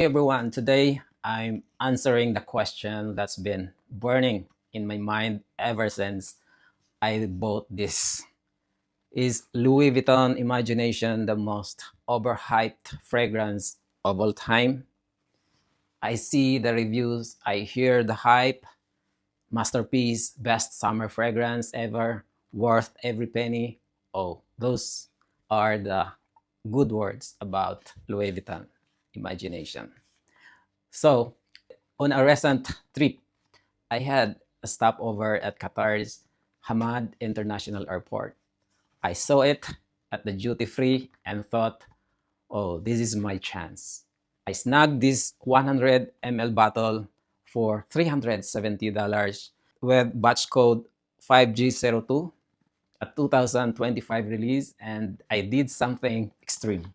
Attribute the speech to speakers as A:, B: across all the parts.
A: Hey everyone, today I'm answering the question that's been burning in my mind ever since I bought this. Is Louis Vuitton Imagination the most overhyped fragrance of all time? I see the reviews, I hear the hype, masterpiece, best summer fragrance ever, worth every penny. Oh, those are the good words about Louis Vuitton Imagination. So, on a recent trip, I had a stopover at Qatar's Hamad International Airport. I saw it at the duty free and thought, oh, this is my chance. I snagged this 100 ml bottle for $370 with batch code 5G02, a 2025 release, and I did something extreme.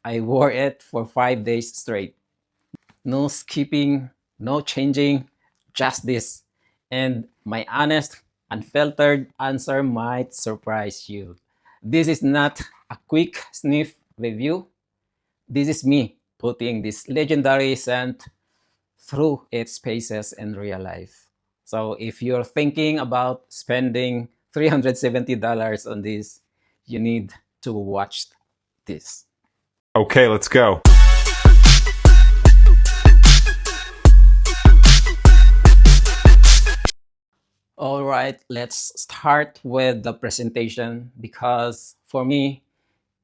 A: I wore it for 5 days straight. No skipping, no changing, just this. And my honest, unfiltered answer might surprise you. This is not a quick sniff review. This is me putting this legendary scent through its paces in real life. So if you're thinking about spending $370 on this, you need to watch this.
B: Okay, let's go.
A: All right, let's start with the presentation because for me,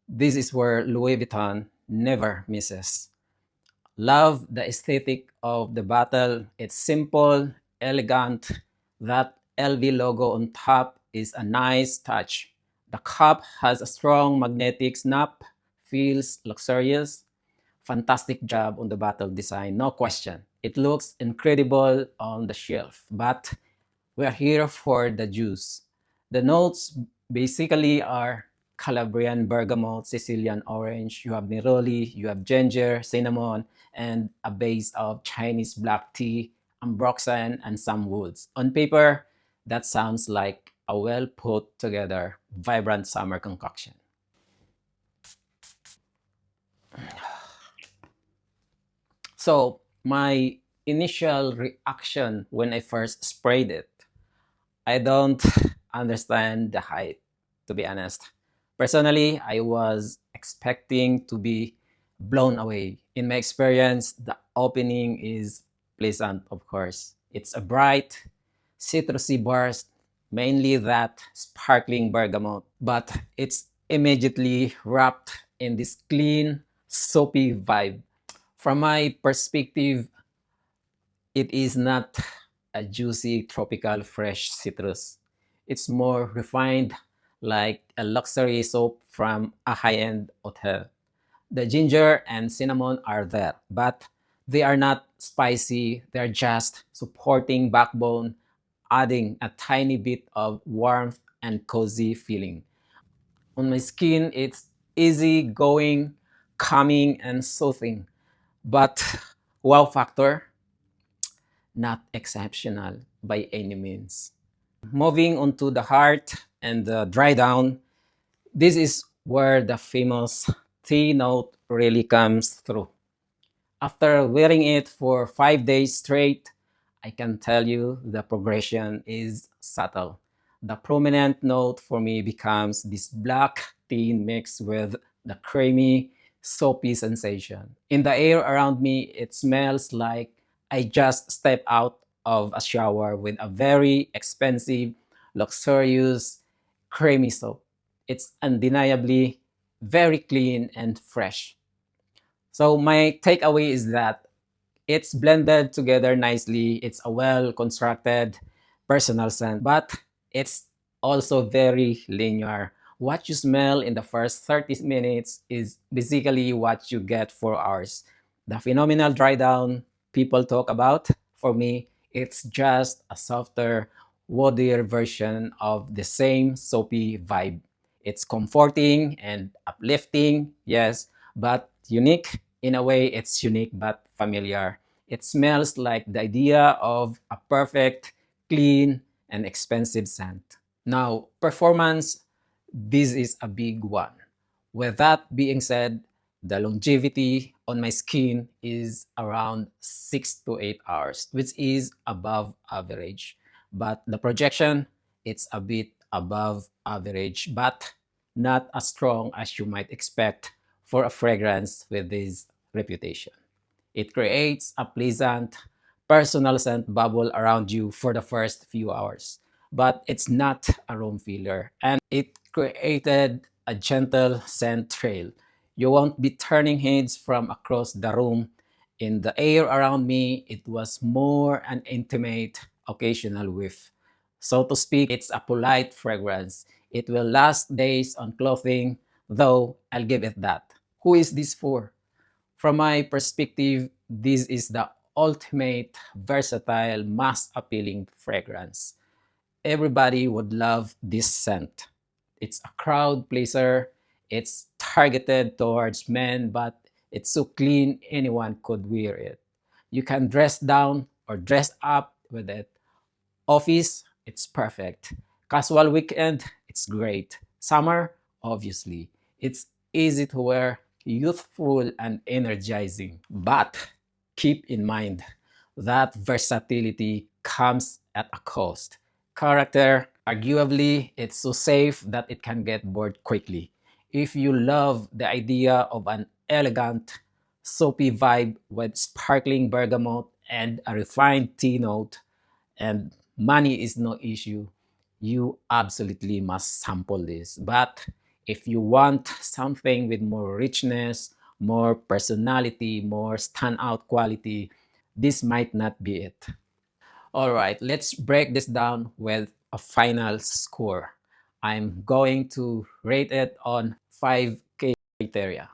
A: this is where Louis Vuitton never misses. Love the aesthetic of the bottle. It's simple, elegant. That LV logo on top is a nice touch. The cup has a strong magnetic snap, feels luxurious. Fantastic job on the bottle design, no question. It looks incredible on the shelf, but we're here for the juice. The notes basically are Calabrian bergamot, Sicilian orange, you have neroli, you have ginger, cinnamon, and a base of Chinese black tea, ambroxan, and some woods. On paper, that sounds like a well put together, vibrant summer concoction. So, my initial reaction when I first sprayed it, I don't understand the hype, to be honest. Personally, I was expecting to be blown away. In my experience, the opening is pleasant, of course. It's a bright, citrusy burst, mainly that sparkling bergamot, but it's immediately wrapped in this clean, soapy vibe. From my perspective, it is not a juicy, tropical, fresh citrus. It's more refined, like a luxury soap from a high end hotel. The ginger and cinnamon are there, but they are not spicy. They're just supporting backbone, adding a tiny bit of warmth and cozy feeling. On my skin, it's easy going, calming, and soothing. But wow factor, not exceptional by any means. Moving on to the heart and the dry down, this is where the famous tea note really comes through. After wearing it for 5 days straight, I can tell you the progression is subtle. The prominent note for me becomes this black tea mixed with the creamy, soapy sensation. In the air around me, it smells like I just stepped out of a shower with a very expensive, luxurious, creamy soap. It's undeniably very clean and fresh. So my takeaway is that it's blended together nicely. It's a well-constructed personal scent, but it's also very linear. What you smell in the first 30 minutes is basically what you get for hours. The phenomenal dry down people talk about, for me, it's just a softer, woodier version of the same soapy vibe. It's comforting and uplifting, yes, but unique. In a way, it's unique but familiar. It smells like the idea of a perfect, clean, and expensive scent. Now, performance, this is a big one. With that being said, The longevity on my skin is around 6 to 8 hours, which is above average. But the projection, it's a bit above average, but not as strong as you might expect for a fragrance with this reputation. It creates a pleasant personal scent bubble around you for the first few hours, but it's not a room filler, and it created a gentle scent trail. You won't be turning heads from across the room. In the air around me, it was more an intimate, occasional whiff. So to speak, it's a polite fragrance. It will last days on clothing, though I'll give it that. Who is this for? From my perspective, this is the ultimate versatile, mass appealing fragrance. Everybody would love this scent. It's a crowd pleaser. It's targeted towards men, but it's so clean anyone could wear it. You can dress down or dress up with it. Office, it's perfect. Casual weekend, it's great. Summer, obviously. It's easy to wear, youthful, and energizing. But keep in mind that versatility comes at a cost. Character, arguably, it's so safe that it can get bored quickly. If you love the idea of an elegant, soapy vibe with sparkling bergamot and a refined tea note, and money is no issue, you absolutely must sample this. But if you want something with more richness, more personality, more standout quality, this might not be it. All right, let's break this down with a final score. I'm going to rate it on 5 criteria: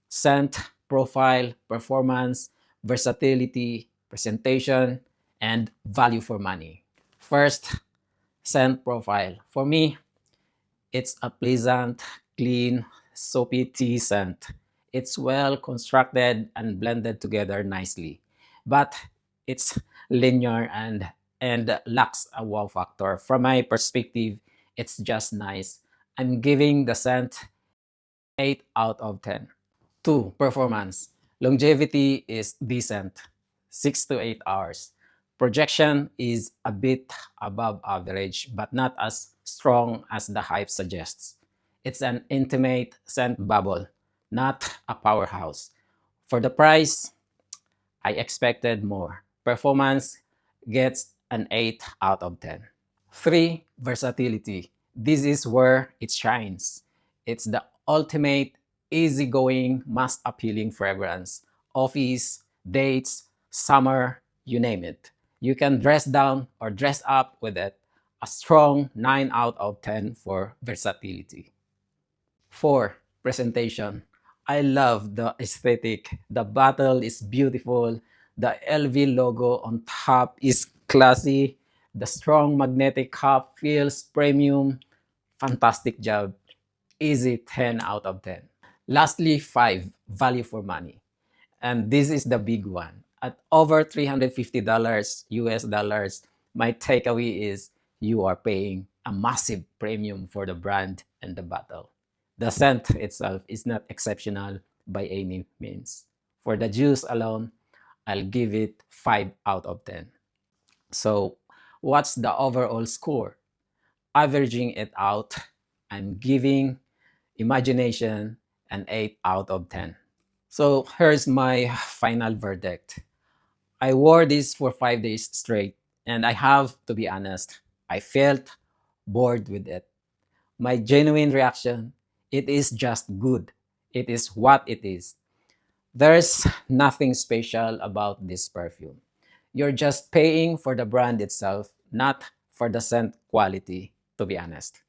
A: scent, profile, performance, versatility, presentation, and value for money. First, scent profile. For me, it's a pleasant, clean, soapy tea scent. It's well constructed and blended together nicely, but it's linear and lacks a wow factor. From my perspective, it's just nice. I'm giving the scent 8 out of 10. 2. Performance. Longevity is decent, 6 to 8 hours. Projection is a bit above average, but not as strong as the hype suggests. It's an intimate scent bubble, not a powerhouse. For the price, I expected more. Performance gets an 8 out of 10. 3. Versatility. This is where it shines. It's the ultimate easygoing, mass appealing fragrance. Office, dates, summer, you name it. You can dress down or dress up with it. A strong 9 out of 10 for versatility. 4. Presentation. I love the aesthetic. The bottle is beautiful. The LV logo on top is classy. The strong magnetic cup feels premium. Fantastic job. Easy 10 out of 10. Lastly, 5. Value for money. And this is the big one. At over $350 US dollars, my takeaway is you are paying a massive premium for the brand and the bottle. The scent itself is not exceptional by any means. For the juice alone, I'll give it 5 out of 10. So, what's the overall score? Averaging it out, I'm giving Imagination an 8 out of 10. So here's my final verdict. I wore this for 5 days straight, and I have to be honest, I felt bored with it. My genuine reaction, it is just good. It is what it is. There's nothing special about this perfume. You're just paying for the brand itself, not for the scent quality, to be honest.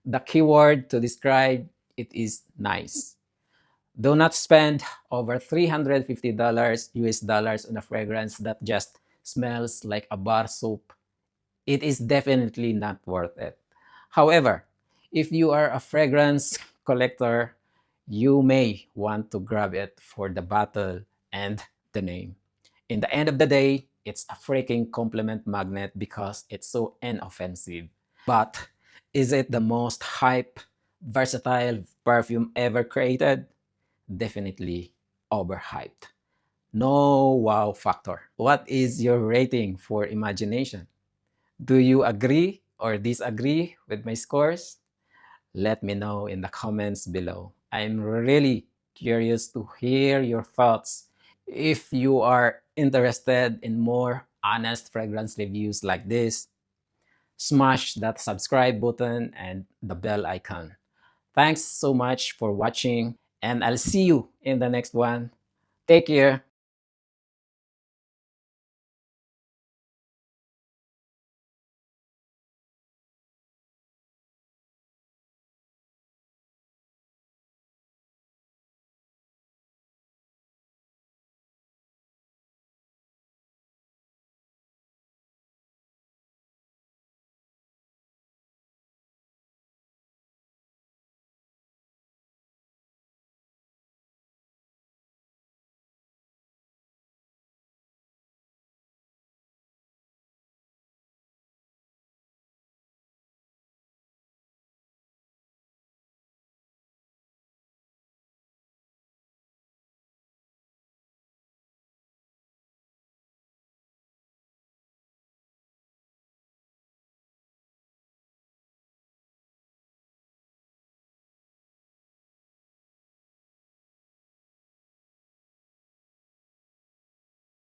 A: The keyword to describe it is nice. Do not spend over $350 US dollars on a fragrance that just smells like a bar soap. It is definitely not worth it. However, if you are a fragrance collector, you may want to grab it for the bottle and the name. In the end of the day, it's a freaking compliment magnet because it's so inoffensive. But is it the most hype, versatile perfume ever created? definitely overhyped. No wow factor. What is your rating for imagination? Do you agree or disagree with my scores? Let me know in the comments below. I'm really curious to hear your thoughts. If you are interested in more honest fragrance reviews like this, smash that subscribe button and the bell icon. Thanks so much for watching, and I'll see you in the next one. Take care.